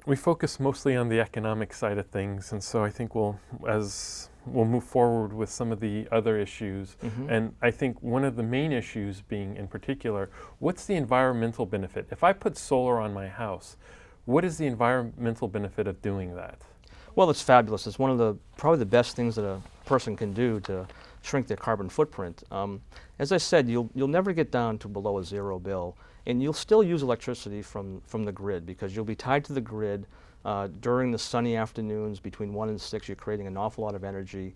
We focus mostly on the economic side of things, and so I think as we'll move forward with some of the other issues. Hmm. And I think one of the main issues being, in particular, what's the environmental benefit? If I put solar on my house, what is the environmental benefit of doing that? Well, it's fabulous. It's one of the probably the best things that a person can do to shrink their carbon footprint. As I said, you'll never get down to below a zero bill, and you'll still use electricity from the grid because you'll be tied to the grid during the sunny afternoons between 1 and 6. You're creating an awful lot of energy.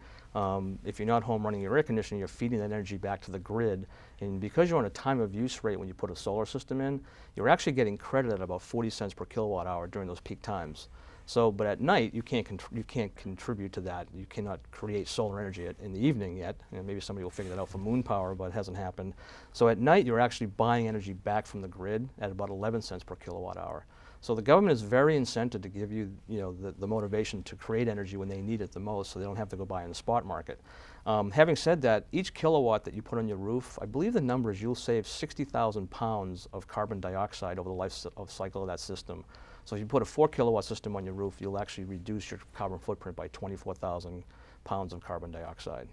If you're not home running your air conditioning, you're feeding that energy back to the grid, and because you're on a time of use rate when you put a solar system in, you're actually getting credit at about 40 cents per kilowatt hour during those peak times. So, but at night you can't contribute to that. You cannot create solar energy in the evening yet. And maybe somebody will figure that out for moon power, but it hasn't happened. So at night you're actually buying energy back from the grid at about 11 cents per kilowatt hour. So the government is very incented to give you, the motivation to create energy when they need it the most, so they don't have to go buy in the spot market. Having said that, each kilowatt that you put on your roof, I believe the number is you'll save 60,000 pounds of carbon dioxide over the life cycle of that system. So if you put a 4 kilowatt system on your roof, you'll actually reduce your carbon footprint by 24,000 pounds of carbon dioxide.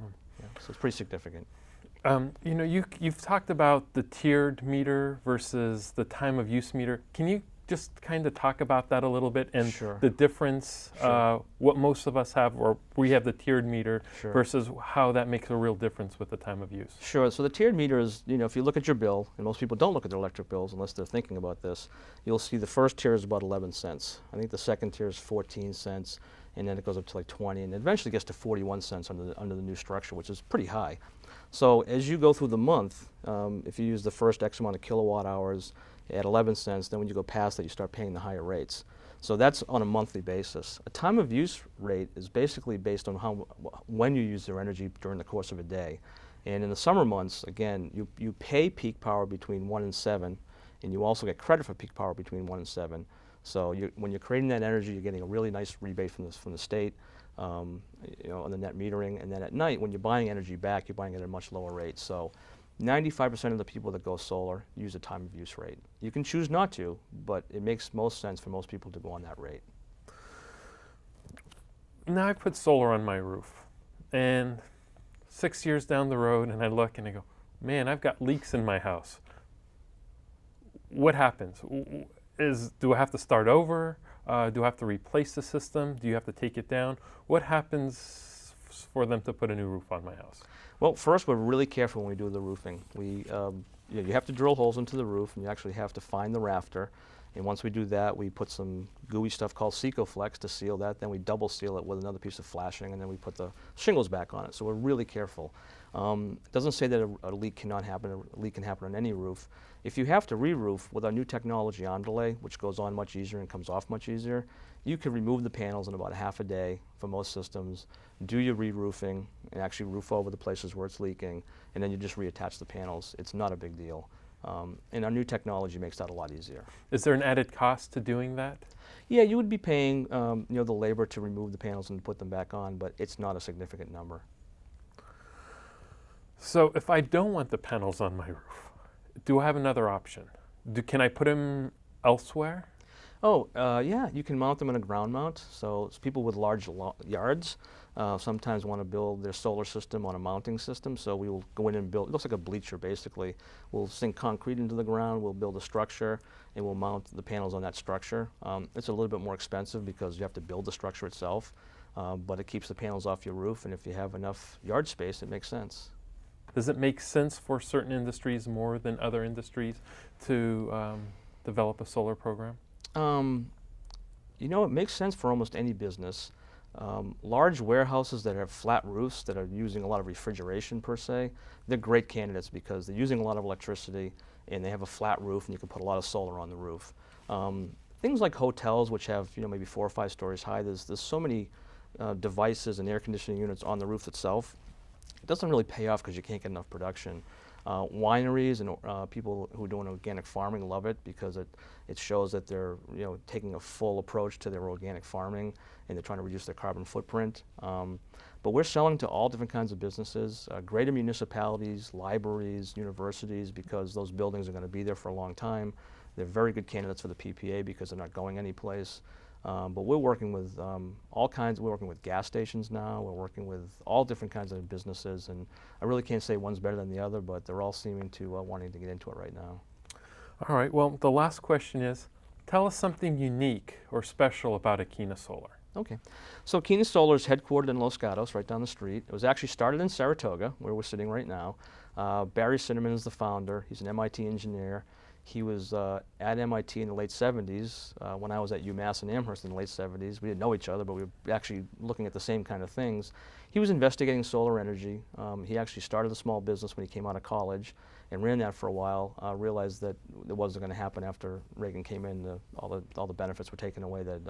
Mm. Yeah, so it's pretty significant. You've talked about the tiered meter versus the time of use meter. Can you just kind of talk about that a little bit and Sure. the difference, Sure. what most of us have, or we have the tiered meter Sure. versus how that makes a real difference with the time of use? Sure. So the tiered meter is, if you look at your bill, and most people don't look at their electric bills unless they're thinking about this, you'll see the first tier is about 11 cents. I think the second tier is 14 cents, and then it goes up to like 20, and it eventually gets to 41 cents under the new structure, which is pretty high. So as you go through the month, if you use the first X amount of kilowatt hours at 11 cents, then when you go past that, you start paying the higher rates. So that's on a monthly basis. A time of use rate is basically based on when you use your energy during the course of a day. And in the summer months, again, you pay peak power between 1 and 7, and you also get credit for peak power between 1 and 7. So when you're creating that energy, you're getting a really nice rebate from the state, on the net metering. And then at night, when you're buying energy back, you're buying it at a much lower rate. So 95% of the people that go solar use a time of use rate. You can choose not to, but it makes most sense for most people to go on that rate. Now I put solar on my roof, and 6 years down the road, and I look and I go, man, I've got leaks in my house. What happens? Do I have to start over? Do I have to replace the system? Do you have to take it down? What happens for them to put a new roof on my house? Well, first, we're really careful when we do the roofing. You have to drill holes into the roof, and you actually have to find the rafter. And once we do that, we put some gooey stuff called Secoflex to seal that. Then we double seal it with another piece of flashing, and then we put the shingles back on it. So we're really careful. It doesn't say that a leak cannot happen. A leak can happen on any roof. If you have to re-roof with our new technology on delay, which goes on much easier and comes off much easier, you can remove the panels in about half a day for most systems, do your re-roofing, and actually roof over the places where it's leaking, and then you just reattach the panels. It's not a big deal. And our new technology makes that a lot easier. Is there an added cost to doing that? Yeah, you would be paying the labor to remove the panels and put them back on, but it's not a significant number. So if I don't want the panels on my roof, do I have another option? Can I put them elsewhere? Oh, yeah, you can mount them in a ground mount. So people with large yards sometimes want to build their solar system on a mounting system. So we will go in and build, it looks like a bleacher basically. We'll sink concrete into the ground, we'll build a structure, and we'll mount the panels on that structure. It's a little bit more expensive because you have to build the structure itself, but it keeps the panels off your roof, and if you have enough yard space, it makes sense. Does it make sense for certain industries more than other industries to develop a solar program? It makes sense for almost any business. Large warehouses that have flat roofs that are using a lot of refrigeration per se, they're great candidates because they're using a lot of electricity and they have a flat roof and you can put a lot of solar on the roof. Things like hotels which have maybe 4 or 5 stories high, there's so many devices and air conditioning units on the roof itself. It doesn't really pay off because you can't get enough production. Wineries and people who are doing organic farming love it because it shows that they're taking a full approach to their organic farming and they're trying to reduce their carbon footprint. But we're selling to all different kinds of businesses, greater municipalities, libraries, universities, because those buildings are going to be there for a long time. They're very good candidates for the PPA because they're not going anyplace. But we're working with all kinds. We're working with gas stations now. We're working with all different kinds of businesses, and I really can't say one's better than the other, but they're all seeming to wanting to get into it right now. All right, well, the last question is, tell us something unique or special about Akeena Solar. Okay, so Akeena Solar is headquartered in Los Gatos, right down the street. It was actually started in Saratoga, where we're sitting right now. Barry Cinnamon is the founder. He's an MIT engineer. He was at MIT in the late 70s when I was at UMass in Amherst in the late 70s. We didn't know each other, but we were actually looking at the same kind of things. He was investigating solar energy. He actually started a small business when he came out of college and ran that for a while, realized that it wasn't going to happen after Reagan came in. All the benefits were taken away that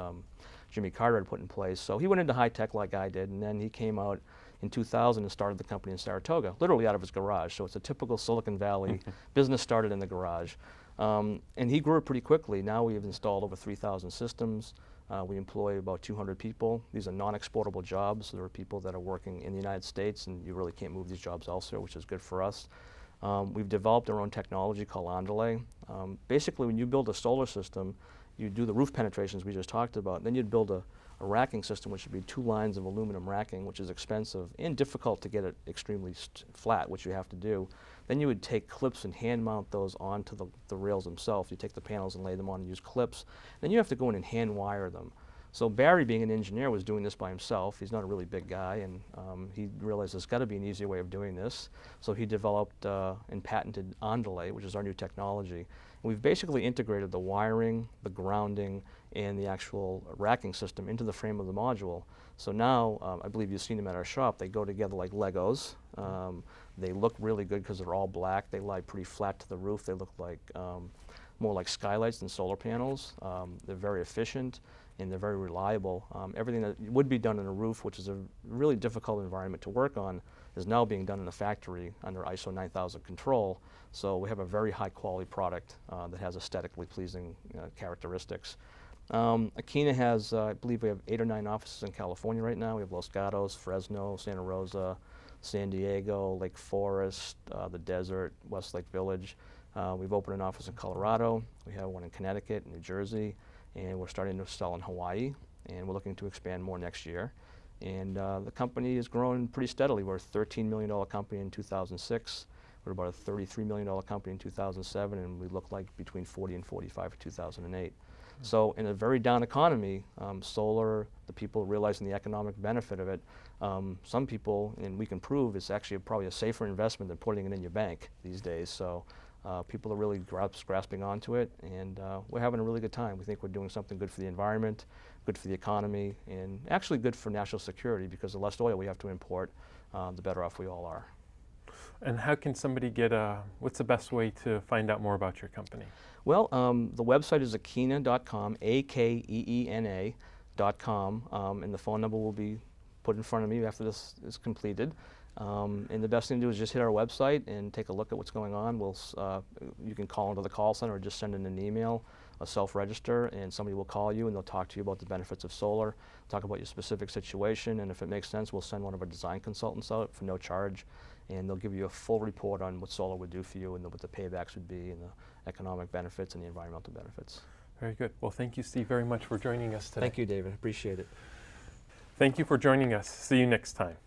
Jimmy Carter had put in place. So he went into high tech like I did, and then he came out in 2000 and started the company in Saratoga, literally out of his garage. So it's a typical Silicon Valley business started in the garage. And he grew it pretty quickly. Now we have installed over 3,000 systems. We employ about 200 people. These are non-exportable jobs. There are people that are working in the United States, and you really can't move these jobs elsewhere, which is good for us. We've developed our own technology called Underlay. Basically, when you build a solar system, you do the roof penetrations we just talked about, then you'd build a racking system, which would be 2 lines of aluminum racking, which is expensive and difficult to get it extremely flat, which you have to do. Then you would take clips and hand mount those onto the rails themselves. You take the panels and lay them on and use clips. Then you have to go in and hand wire them. So Barry, being an engineer, was doing this by himself. He's not a really big guy, and he realized there's got to be an easier way of doing this. So he developed and patented Underlay, which is our new technology. And we've basically integrated the wiring, the grounding, and the actual racking system into the frame of the module. So now, I believe you've seen them at our shop. They go together like Legos. They look really good because they're all black. They lie pretty flat to the roof. They look like more like skylights than solar panels. They're very efficient and they're very reliable. Everything that would be done on a roof, which is a really difficult environment to work on, is now being done in a factory under ISO 9000 control. So we have a very high quality product that has aesthetically pleasing characteristics. Akeena has, I believe we have 8 or 9 offices in California right now. We have Los Gatos, Fresno, Santa Rosa, San Diego, Lake Forest, the desert, Westlake Village. We've opened an office in Colorado. We have one in Connecticut, New Jersey, and we're starting to sell in Hawaii, and we're looking to expand more next year. And the company is growing pretty steadily. We're a $13 million company in 2006. We're about a $33 million company in 2007, and we look like between 40 and 45 for 2008. So in a very down economy, solar, the people realizing the economic benefit of it, some people, and we can prove, it's actually probably a safer investment than putting it in your bank these days. So people are really grasping onto it, and we're having a really good time. We think we're doing something good for the environment, good for the economy, and actually good for national security, because the less oil we have to import, the better off we all are. And how can somebody get what's the best way to find out more about your company? Well, the website is akeena.com, AKEENA.com, and the phone number will be put in front of me after this is completed. And the best thing to do is just hit our website and take a look at what's going on. You can call into the call center or just send in an email, a self-register, and somebody will call you and they'll talk to you about the benefits of solar, talk about your specific situation, and if it makes sense, we'll send one of our design consultants out for no charge, and they'll give you a full report on what solar would do for you and what the paybacks would be and the economic benefits and the environmental benefits. Very good. Well, thank you, Steve, very much for joining us today. Thank you, David. Appreciate it. Thank you for joining us. See you next time.